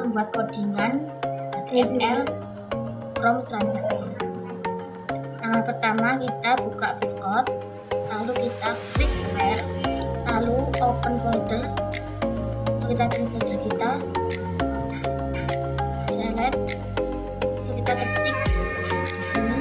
membuat codingan HTML from transaction. Yang pertama kita buka VS lalu kita klik file, lalu open folder, kita klik folder kita, select, lalu kita ketik di sini.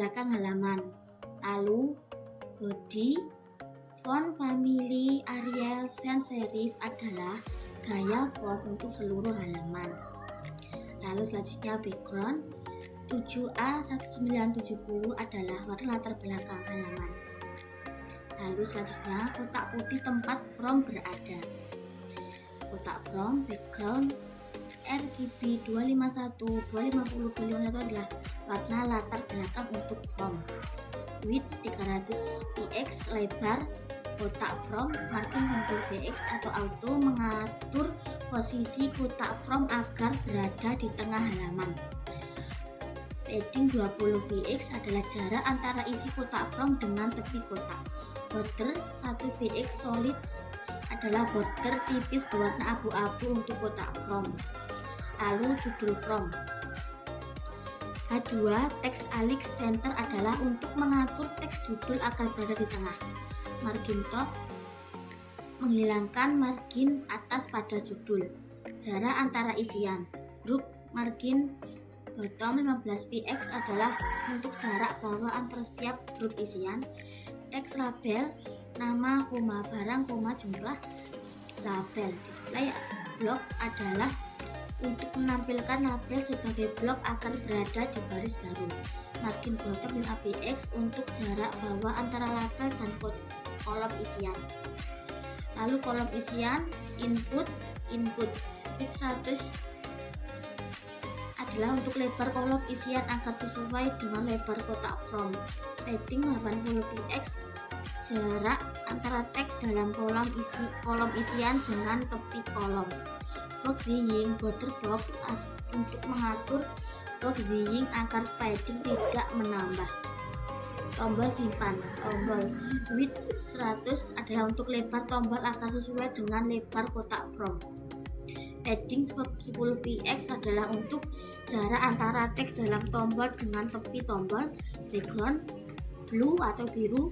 belakang halaman. Lalu body, font, family, Arial, sans serif adalah gaya font untuk seluruh halaman. Lalu selanjutnya background, 7A1970 adalah warna latar belakang halaman. Lalu selanjutnya kotak putih tempat from berada. Kotak from, background, RGB 251, 250, 251 adalah warna latar belakang untuk from. Width 300 px, lebar kotak from, marking control BX atau auto mengatur posisi kotak from agar berada di tengah halaman. Padding 20 px adalah jarak antara isi kotak from dengan tepi kotak. Border 1 px solids adalah border tipis berwarna abu-abu untuk kotak from. Lalu judul from. H2 teks alik center adalah untuk mengatur teks judul agar berada di tengah. Margin top menghilangkan margin atas pada judul. Jarak antara isian. Grup margin bottom 15 px adalah untuk jarak bawah antara setiap grup isian. Teks label nama, barang, jumlah label. Display block adalah untuk menampilkan label sebagai blok agar berada di baris baru. Margin bottom 5 px untuk jarak bawah antara label dan kolom isian. Lalu kolom isian input width 100 adalah untuk lebar kolom isian agar sesuai dengan lebar kotak from. Padding 80 px, jarak antara teks dalam kolom isian dengan tepi kolom. Box ziying, border box untuk mengatur box ziying agar padding tidak menambah. Tombol simpan, tombol width 100 adalah untuk lebar tombol agar sesuai dengan lebar kotak from. Padding 10 px adalah untuk jarak antara teks dalam tombol dengan tepi tombol. Background blue atau biru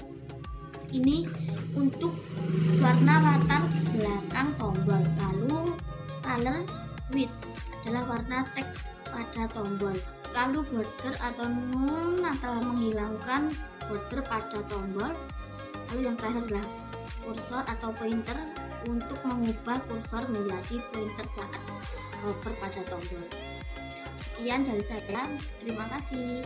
ini untuk warna latar belakang tombol. Lalu color width adalah warna teks pada tombol. Lalu border atau nun adalah menghilangkan border pada tombol. Lalu yang terakhir adalah kursor atau pointer untuk mengubah kursor menjadi pointer saat hover pada tombol. Sekian dari saya, terima kasih.